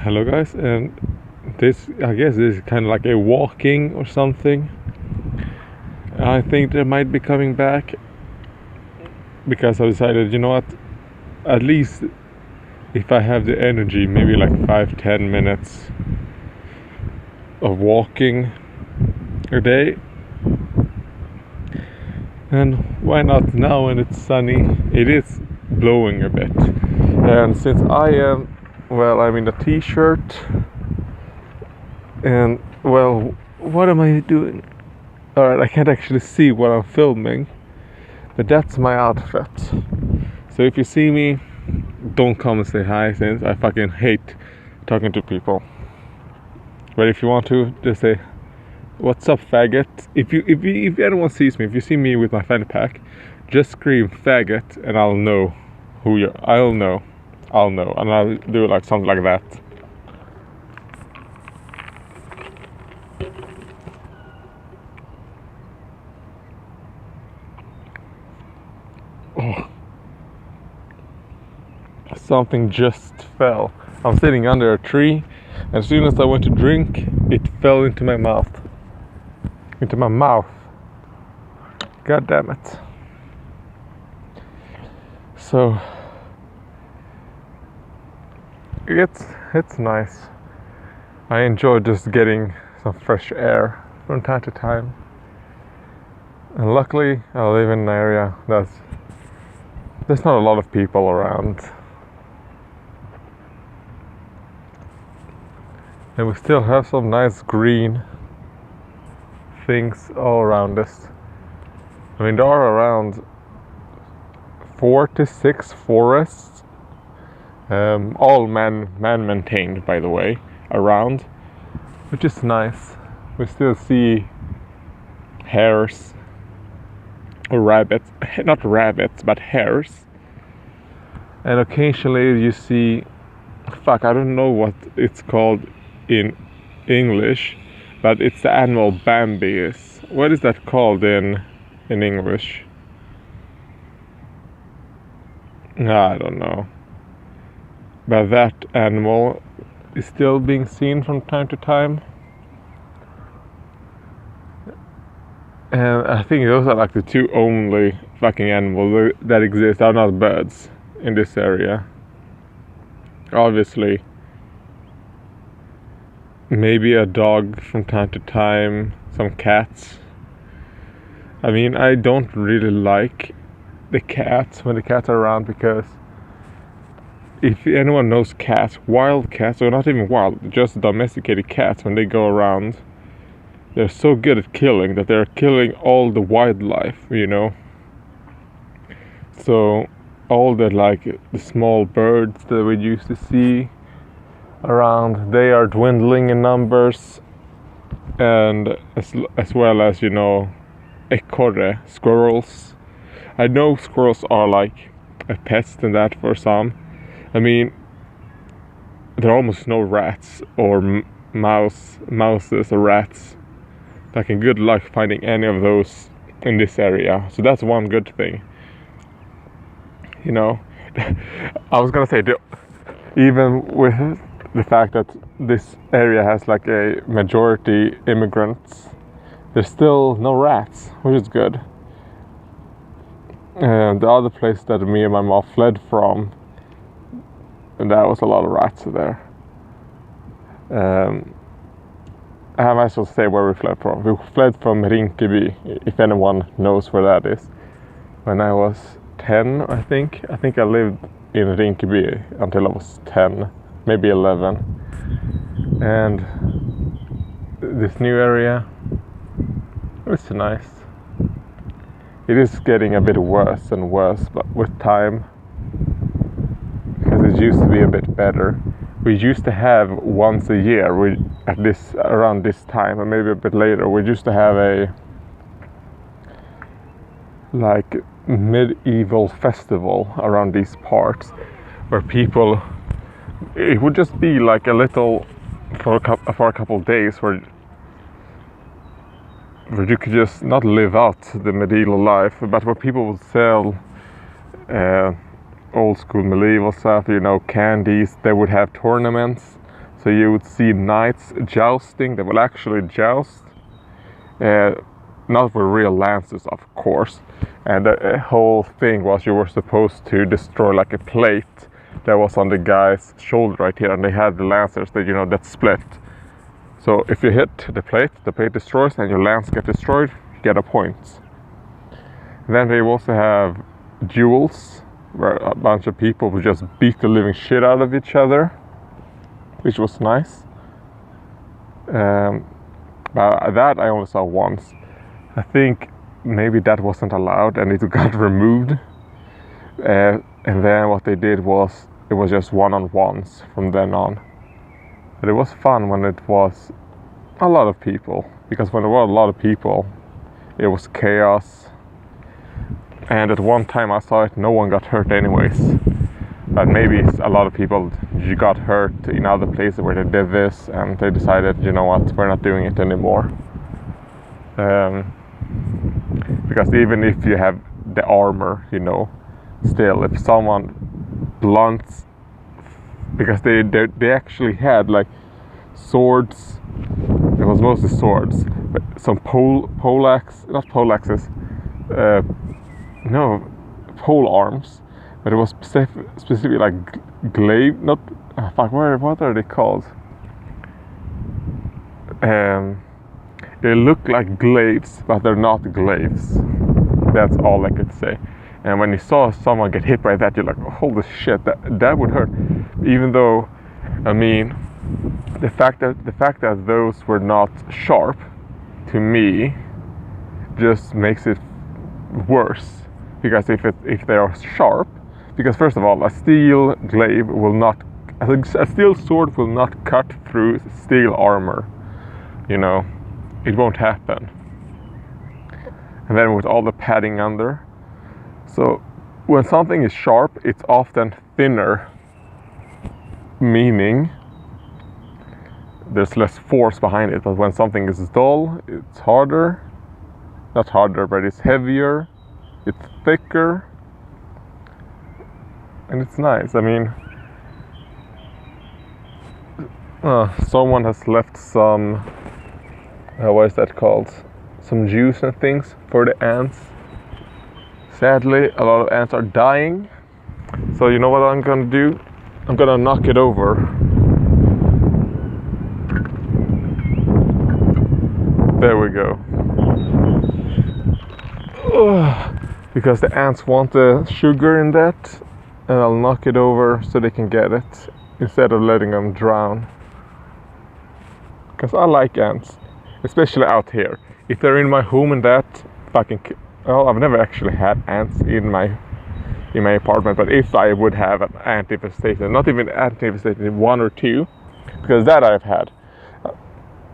Hello guys, and I guess this is kind of like a walking or something. I think they might be coming back because I decided, you know what, at least if I have the energy, maybe like 5-10 minutes of walking a day. And why not now when it's sunny? It is blowing a bit. And since I'm in a t-shirt, and well, what am I doing? Alright, I can't actually see what I'm filming, but that's my outfit. So if you see me, don't come and say hi, since I fucking hate talking to people. But if you want to, just say, "What's up, faggot?" If anyone sees me, if you see me with my fanny pack, just scream "faggot" and I'll know who you're. I'll know, and I'll do like something like that. Oh. Something just fell. I'm sitting under a tree, and as soon as I went to drink, it fell into my mouth. God damn it. So it's nice. I enjoy just getting some fresh air from time to time. And luckily I live in an area there's not a lot of people around. And we still have some nice green things all around us. I mean, there are around 4 to 6 forests, all man maintained, by the way, around, which is nice. We still see hares or rabbits, not rabbits, but hares. And occasionally you see, I don't know what it's called in English, but it's the animal Bambius. What is that called in English? I don't know. But that animal is still being seen from time to time. And I think those are like the two only fucking animals that exist, are not birds in this area. Obviously, maybe a dog from time to time, some cats. I mean, I don't really like the cats when the cats are around, because if anyone knows cats, wild cats, or not even wild, just domesticated cats, when they go around, they're so good at killing that they're killing all the wildlife, So all the the small birds that we used to see around, they are dwindling in numbers, and as well as ekorre, squirrels. I know squirrels are like a pest and that for some. I mean, there are almost no rats or mouses or rats. Like, in good luck finding any of those in this area. So that's one good thing. I was gonna say, even with the fact that this area has like a majority immigrants, there's still no rats, which is good. And the other place that me and my mom fled from, and there was a lot of rats there. I might as well say where we fled from. We fled from Rinkeby, if anyone knows where that is. When I was 10, I think I lived in Rinkeby until I was 10, maybe 11. And this new area, it's nice. It is getting a bit worse and worse, but with time, because it used to be a bit better. We used to have once a year, around this time, or maybe a bit later, we used to have a medieval festival around these parts, where it would just be like a little for a couple of days where you could just not live out the medieval life, but where people would sell old school medieval stuff, candies. They would have tournaments, So you would see knights jousting. They will actually joust. Not with real lances, of course. And the whole thing was you were supposed to destroy like a plate that was on the guy's shoulder right here, and they had the lancers that that split. So if you hit the plate destroys, and your lance gets destroyed, you get a point. Then they also have duels, where a bunch of people would just beat the living shit out of each other, which was nice. But that I only saw once. I think maybe that wasn't allowed and it got removed. And then what they did was it was just one-on-ones from then on. But it was fun when it was a lot of people, because when there were a lot of people, it was chaos. And at one time I saw it, no one got hurt anyways. But maybe a lot of people got hurt in other places where they did this, and they decided, you know what, we're not doing it anymore. Because even if you have the armor, still if someone blunts, because they actually had like swords. It was mostly swords, but some pole arms. But it was specifically like glaive, not what are they called? They look like glaives, but they're not glaives. That's all I could say. And when you saw someone get hit by that, you're like, oh, holy shit, that would hurt. Even though, I mean, the fact that those were not sharp, to me, just makes it worse. Because if they are sharp, because first of all, a steel glaive a steel sword will not cut through steel armor. It won't happen. And then with all the padding under. So when something is sharp, it's often thinner, meaning there's less force behind it. But when something is dull, it's harder. Not harder, but it's heavier, it's thicker, and it's nice. I mean, someone has left some, what is that called? Some juice and things for the ants. Sadly, a lot of ants are dying. So you know what I'm gonna do? I'm gonna knock it over. There we go. Because the ants want the sugar in that, and I'll knock it over so they can get it instead of letting them drown. Because I like ants, especially out here. If they're in my home and that I've never actually had ants in my apartment, but if I would have an ant infestation, not even ant infestation, 1 or 2, because that I've had.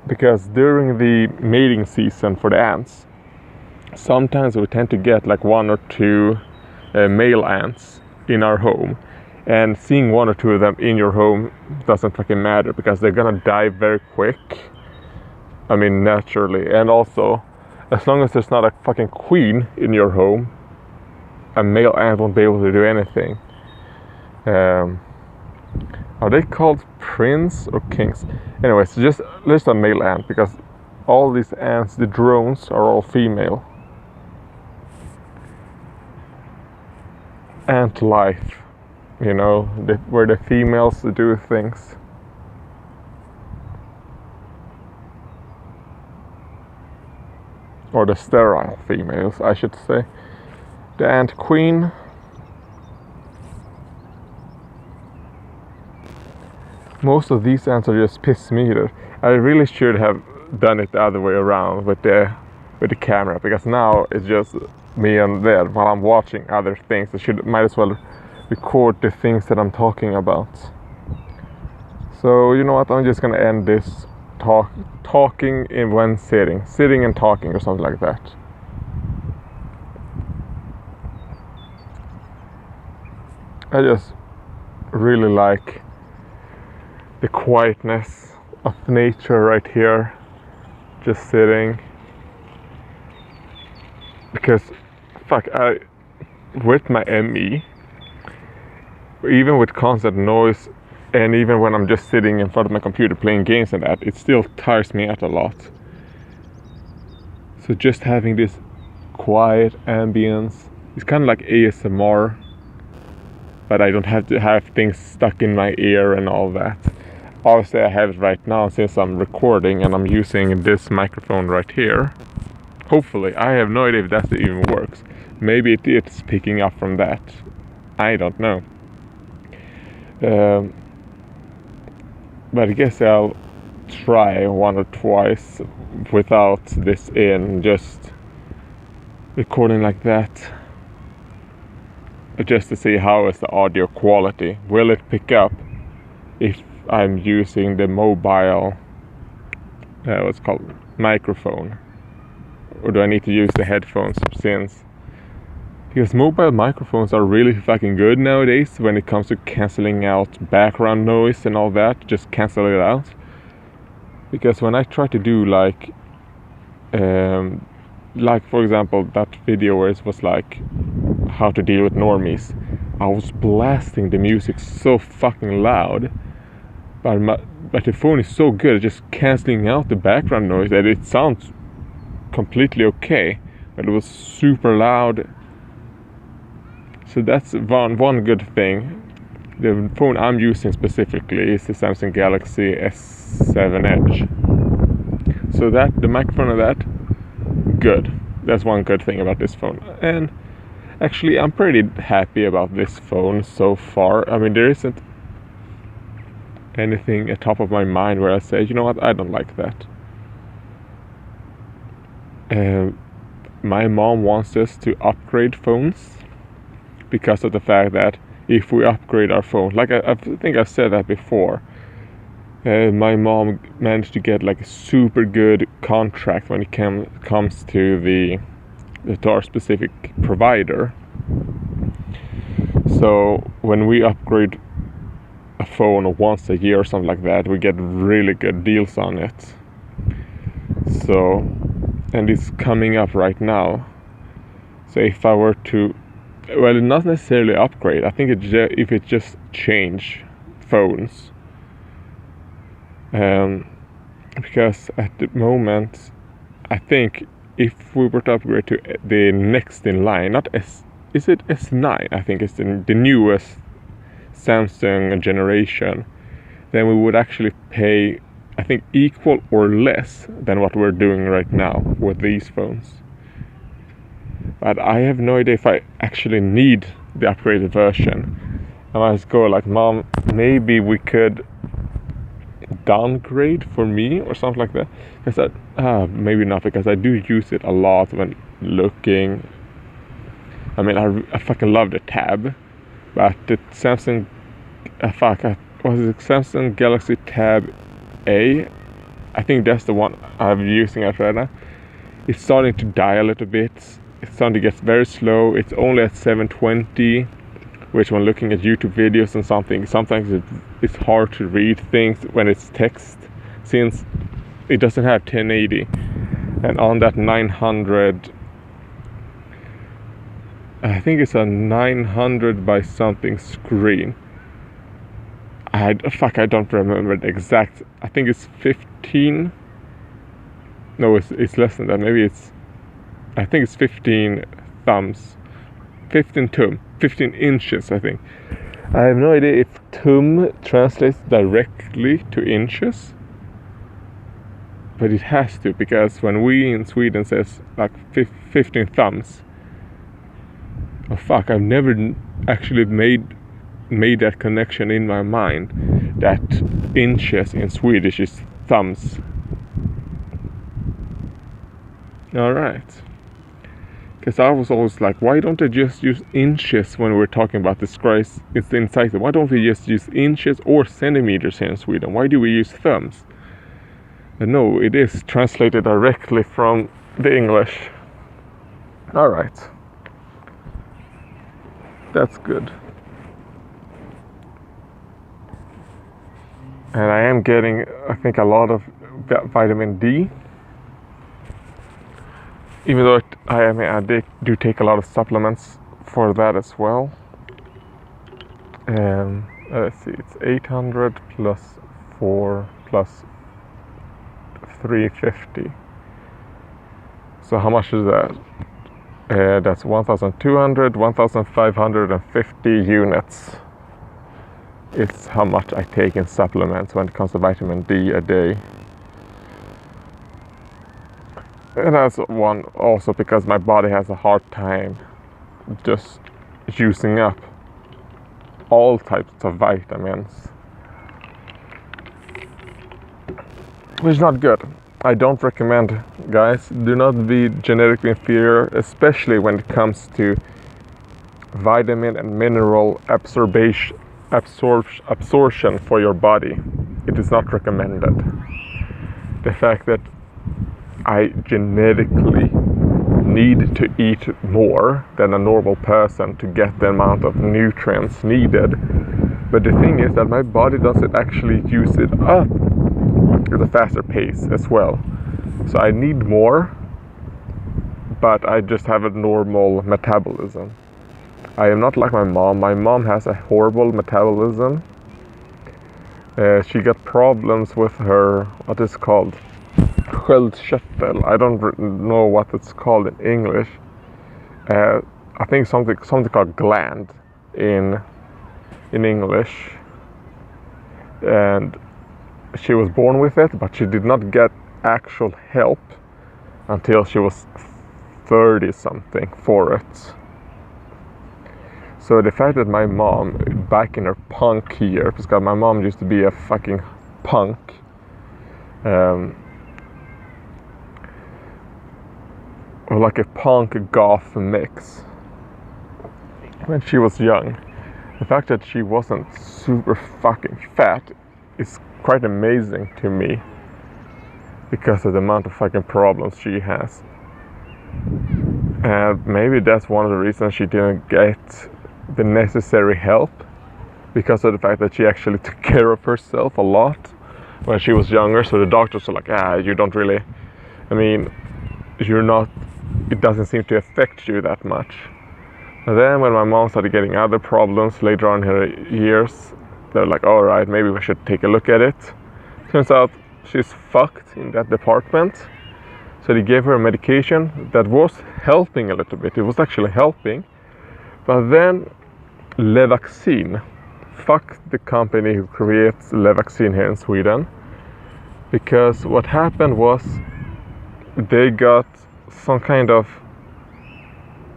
Because during the mating season for the ants, sometimes we tend to get like 1 or 2 male ants in our home, and seeing 1 or 2 of them in your home doesn't fucking matter, because they're gonna die very quick. I mean, naturally. And also, as long as there's not a fucking queen in your home, a male ant won't be able to do anything. Are they called prince or kings? Anyways, just a male ant, because all these ants, the drones, are all female. Ant life, where the females do things. Or the sterile females, I should say. The ant queen. Most of these ants are just piss meter. I really should have done it the other way around with the camera, because now it's just me and there while I'm watching other things. Might as well record the things that I'm talking about. So you know what? I'm just gonna end this talking when sitting and talking, or something like that. I just really like the quietness of nature right here, just sitting. Because with my ME, even with constant noise And even when I'm just sitting in front of my computer playing games and that, it still tires me out a lot. So just having this quiet ambience, it's kind of like ASMR, but I don't have to have things stuck in my ear and all that. Obviously I have it right now since I'm recording and I'm using this microphone right here. Hopefully, I have no idea if that even works. Maybe it's picking up from that. I don't know. But I guess I'll try one or twice without this in, just recording like that, just to see how is the audio quality. Will it pick up if I'm using the mobile what's it called, microphone, or do I need to use the headphones? Because mobile microphones are really fucking good nowadays when it comes to cancelling out background noise and all that. Just cancel it out. Because when I try to do like for example that video where it was like how to deal with normies, I was blasting the music so fucking loud, but the phone is so good at just cancelling out the background noise that it sounds completely okay, but it was super loud. So that's one good thing. The phone I'm using specifically is the Samsung Galaxy S7 Edge. So that the microphone of that, good. That's one good thing about this phone. And actually I'm pretty happy about this phone so far. I mean, there isn't anything at top of my mind where I say, you know what, I don't like that. My mom wants us to upgrade phones because of the fact that if we upgrade our phone, like I think I've said that before, my mom managed to get like a super good contract when it comes to our specific provider. So when we upgrade a phone once a year or something like that, we get really good deals on it. So, and it's coming up right now. So if I were to, well, not necessarily upgrade, I think if it just change phones, because at the moment I think if we were to upgrade to the next in line, not is it S9, I think it's the newest Samsung generation, then we would actually pay, I think, equal or less than what we're doing right now with these phones. But I have no idea if I actually need the upgraded version. I might go like, Mom, maybe we could downgrade for me or something like that. Because maybe not, because I do use it a lot when looking. I mean, I fucking love the Tab, but the Samsung, Samsung Galaxy Tab A? I think that's the one I'm using it right now. It's starting to die a little bit. It's starting to get very slow. It's only at 720, which when looking at YouTube videos and something, sometimes it's hard to read things when it's text, since it doesn't have 1080. And on that 900, I think it's a 900 by something screen. I don't remember the exact. I think it's 15. No, it's less than that. Maybe I think it's 15 thumbs. 15 inches, I think. I have no idea if tum translates directly to inches. But it has to, because when we in Sweden says like 15 thumbs. Oh fuck, I've never actually made that connection in my mind that inches in Swedish is thumbs. Alright. Because I was always like, why don't I just use inches when we're talking about the squares? It's the insight. Why don't we just use inches or centimeters here in Sweden? Why do we use thumbs? But no, it is translated directly from the English. Alright. That's good. And I am getting, I think, a lot of vitamin D. Even though I do take a lot of supplements for that as well. let's see, it's 800 plus 4 plus 350. So how much is that? That's 1,200, 1,550 units. It's how much I take in supplements when it comes to vitamin D a day. And that's one also because my body has a hard time just using up all types of vitamins, which is not good. I don't recommend, guys, do not be genetically inferior, especially when it comes to vitamin and mineral absorption for your body. It is not recommended. The fact that I genetically need to eat more than a normal person to get the amount of nutrients needed, but the thing is that my body doesn't actually use it up at a faster pace as well. So I need more, but I just have a normal metabolism. I am not like my mom. My mom has a horrible metabolism. She got problems with her, what is called, sköldkörtel. I don't know what it's called in English. I think something called gland in English. And she was born with it, but she did not get actual help until she was 30 something for it. So the fact that my mom, back in her punk year, because my mom used to be a fucking punk, or like a punk goth mix when she was young, the fact that she wasn't super fucking fat is quite amazing to me because of the amount of fucking problems she has. And maybe that's one of the reasons she didn't get the necessary help, because of the fact that she actually took care of herself a lot when she was younger. So the doctors were like, you don't really, you're not, it doesn't seem to affect you that much. And then when my mom started getting other problems later on in her years, they're like, all right, maybe we should take a look at it. Turns out she's fucked in that department. So they gave her a medication that was helping a little bit. It was actually helping. But then Levaxin, fuck the company who creates Levaxin here in Sweden. Because what happened was they got some kind of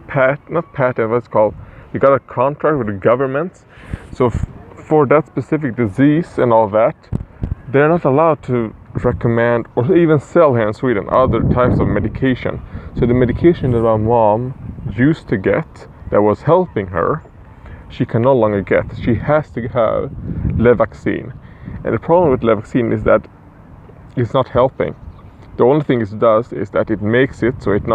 they got a contract with the government. So for that specific disease and all that, they're not allowed to recommend or even sell here in Sweden other types of medication. So the medication that my mom used to get that was helping her, she can no longer get. She has to have Levaxin. And the problem with Levaxin is that it's not helping. The only thing it does is that it makes it so it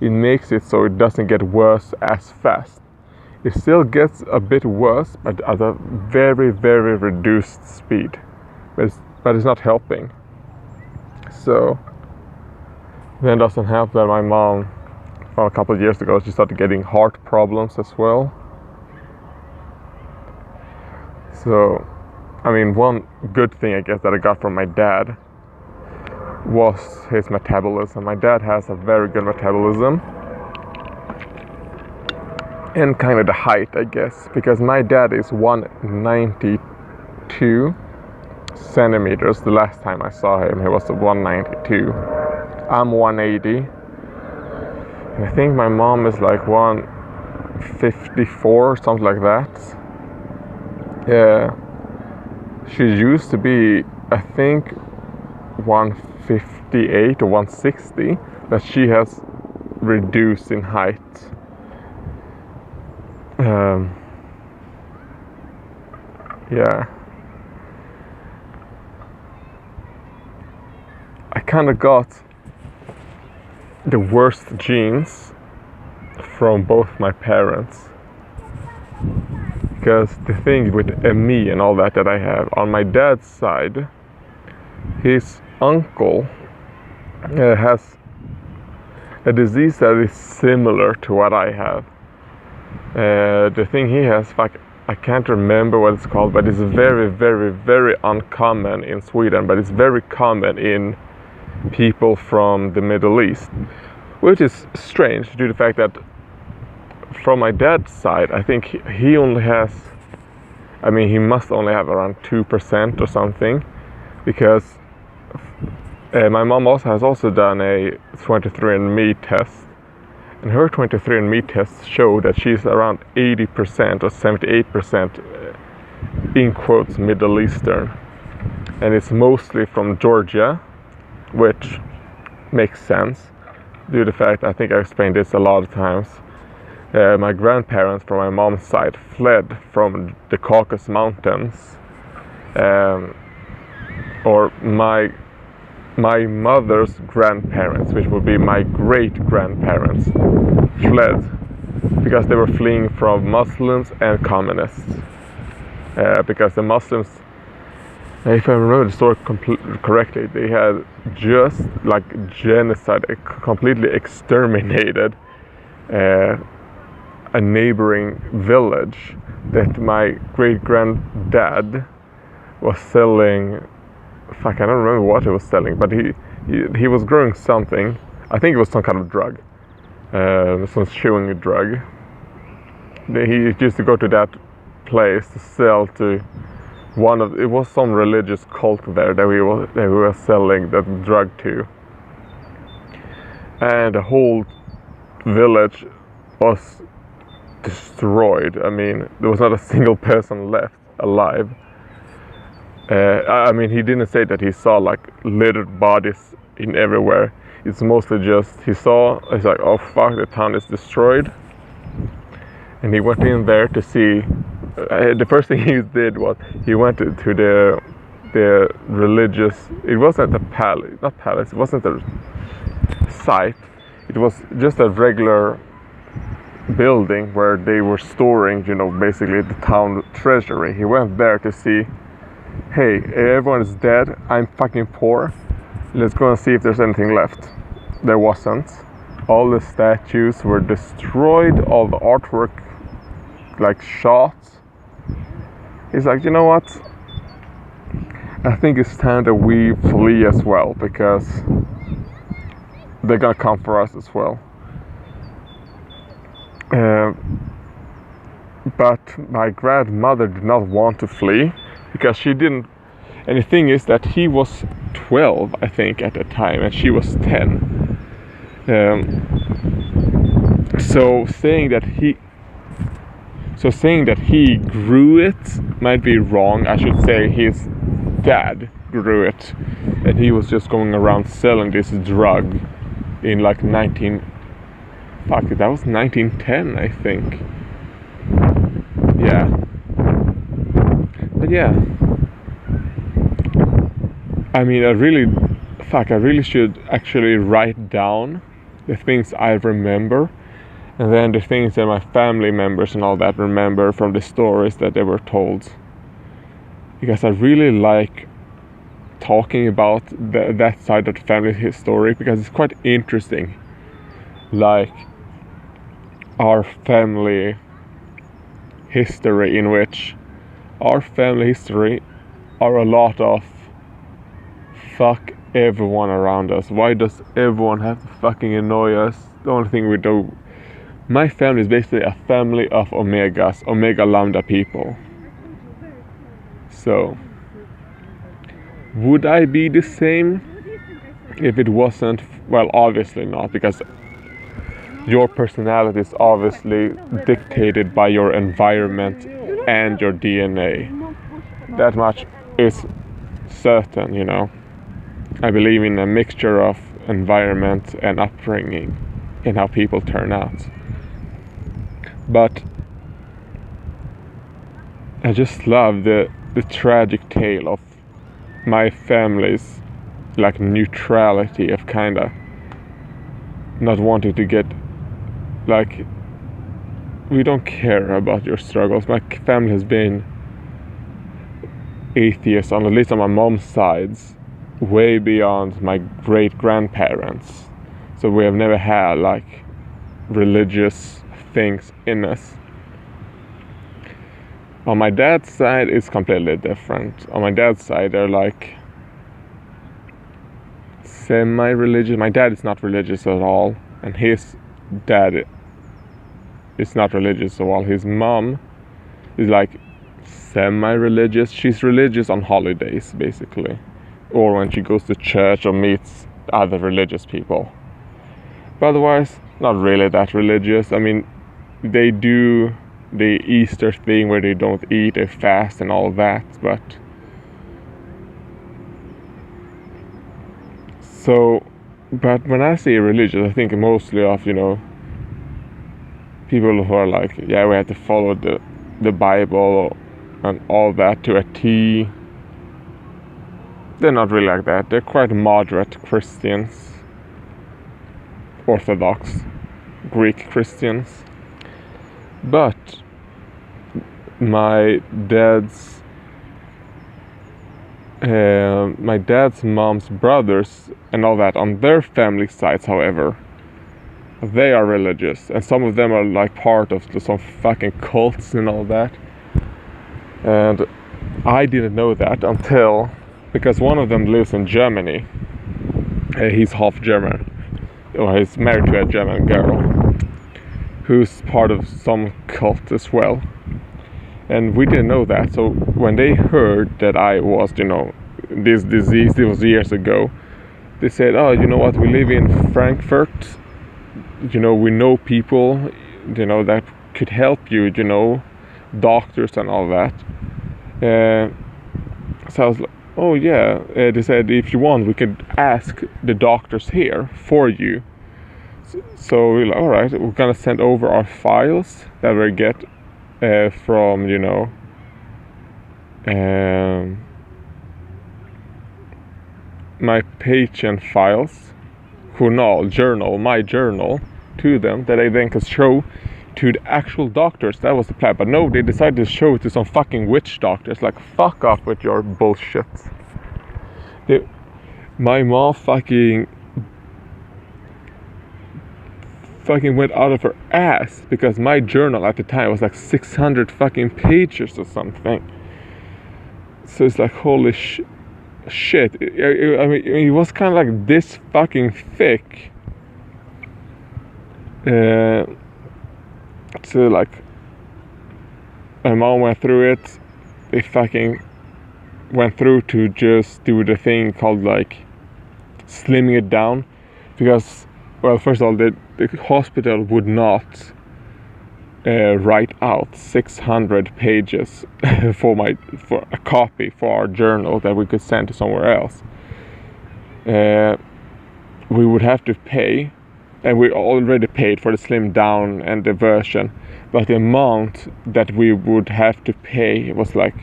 makes it so it doesn't get worse as fast. It still gets a bit worse, but at a very, very reduced speed. But it's not helping. So then it doesn't help that my mom, from a couple of years ago, she started getting heart problems as well. So, one good thing I guess that I got from my dad was his metabolism. My dad has a very good metabolism. And kind of the height, I guess, because my dad is 192 centimeters. The last time I saw him, he was 192. I'm 180. And I think my mom is like 154 or something like that. Yeah. She used to be, I think, 158 or 160, but she has reduced in height. Yeah. I kind of got the worst genes from both my parents. Because the thing with me and all that I have, on my dad's side, his uncle has a disease that is similar to what I have. The thing he has, fuck, I can't remember what it's called, but it's very, very, very uncommon in Sweden, but it's very common in people from the Middle East, which is strange due to the fact that from my dad's side, I think he only has, I mean, he must only have around 2% or something, because my mom has also done a 23andMe test, and her 23andMe test showed that she's around 80% or 78% in quotes Middle Eastern, and it's mostly from Georgia, which makes sense due to the fact, I think I explained this a lot of times. My grandparents from my mom's side fled from the Caucasus Mountains, or my mother's grandparents, which would be my great grandparents, fled because they were fleeing from Muslims and communists. Because the Muslims, if I remember the story correctly, they had just like genocide, completely exterminated a neighboring village that my great granddad was selling. Fuck, I don't remember what he was selling, but he was growing something. I think it was some kind of drug, some chewing drug. He used to go to that place to sell to it was some religious cult there that we were selling that drug to, and the whole village was destroyed. I mean, there was not a single person left alive. I mean, he didn't say that he saw like littered bodies in everywhere. It's mostly just he's like, oh fuck, the town is destroyed. And he went in there to see. The first thing he did was he went to the religious. It wasn't a palace, not palace. It wasn't a site. It was just a regular building where they were storing, basically the town treasury. He went there to see, hey, everyone is dead, I'm fucking poor, let's go and see if there's anything left. There wasn't. All the statues were destroyed, all the artwork like shot. He's like, you know what, I think it's time that we flee as well, because they're gonna come for us as well. But my grandmother did not want to flee because she didn't. And the thing is that he was 12, I think, at the time, and she was 10. So saying that he grew it might be wrong. I should say his dad grew it, and he was just going around selling this drug in like 1910, I think. Yeah. But yeah. I mean, I really should actually write down the things I remember, and then the things that my family members and all that remember from the stories that they were told. Because I really like talking about that side of the family story, because it's quite interesting. Like our family history, in which our family history are a lot of fuck everyone around us. Why does everyone have to fucking annoy us? The only thing we do. My family is basically a family of Omegas, Omega Lambda people. So, would I be the same if it wasn't? Well, obviously not, because your personality is obviously dictated by your environment and your DNA. That much is certain, I believe in a mixture of environment and upbringing in how people turn out. But I just love the tragic tale of my family's like neutrality of kinda not wanting to get, like, we don't care about your struggles. My family has been atheists, at least on my mom's sides, way beyond my great grandparents. So we have never had like religious things in us. On my dad's side, it's completely different. On my dad's side, they're like semi-religious. My dad is not religious at all, and his dad is not religious at all. His mom is like semi-religious. She's religious on holidays, basically, or when she goes to church or meets other religious people. But otherwise, not really that religious. I mean, they do the Easter thing where they don't eat, they fast and all that, but when I say religious, I think mostly of, people who are like, yeah, we have to follow the Bible and all that to a T. They're not really like that. They're quite moderate Christians, Orthodox Greek Christians. But my dad's mom's brothers and all that, on their family sides, however, they are religious, and some of them are like part of some fucking cults and all that. And I didn't know that until, because one of them lives in Germany. He's half German, or he's married to a German girl who's part of some cult as well. And we didn't know that. So when they heard that I was, this disease, it was years ago, they said, oh, you know what, we live in Frankfurt, we know people, that could help you, doctors and all that. So I was like, oh yeah, they said, if you want, we could ask the doctors here for you. So we're like, all right, we're gonna send over our files that we get from, my patient files, my journal, to them, that I then could show to the actual doctors. That was the plan. But no, they decided to show it to some fucking witch doctors. Like, fuck off with your bullshit. My mom fucking went out of her ass because my journal at the time was like 600 fucking pages or something. So it's like, holy shit. I mean, it was kind of like this fucking thick. So like, my mom went through it. They fucking went through to just do the thing called like slimming it down, because, well, first of all, the hospital would not write out 600 pages for a copy for our journal that we could send to somewhere else. We would have to pay, and we already paid for the slim down and the version, but the amount that we would have to pay was like,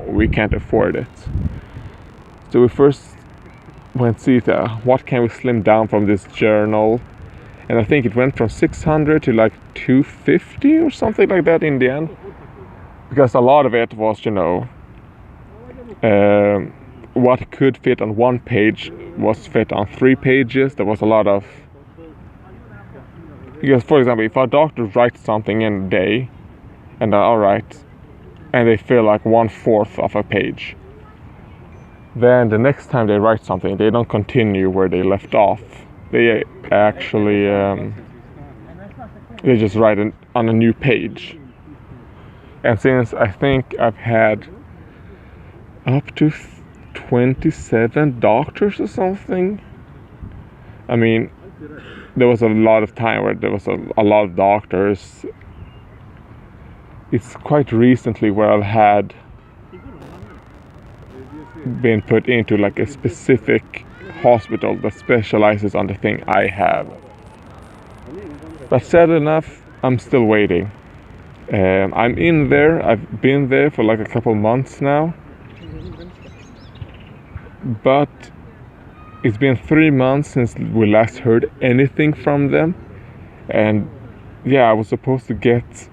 we can't afford it. So we first went see what can we slim down from this journal, and I think it went from 600 to like 250 or something like that in the end, because a lot of it was, what could fit on one page was fit on 3 pages. There was a lot of, because, for example, if a doctor writes something in a day, and alright, and they fill like 1/4 of a page, then the next time they write something, they don't continue where they left off. They actually they just write on a new page. And since I think I've had up to 27 doctors or something, I mean, there was a lot of time where there was a lot of doctors. It's quite recently where I've had been put into like a specific hospital that specializes on the thing I have. But sad enough, I'm still waiting. I'm in there. I've been there for like a couple months now. But it's been 3 months since we last heard anything from them. And yeah, I was supposed to get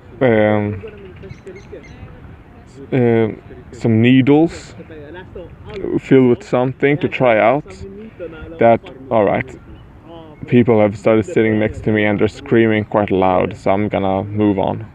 some needles filled with something to try out. That, alright, people have started sitting next to me and they're screaming quite loud, so I'm gonna move on.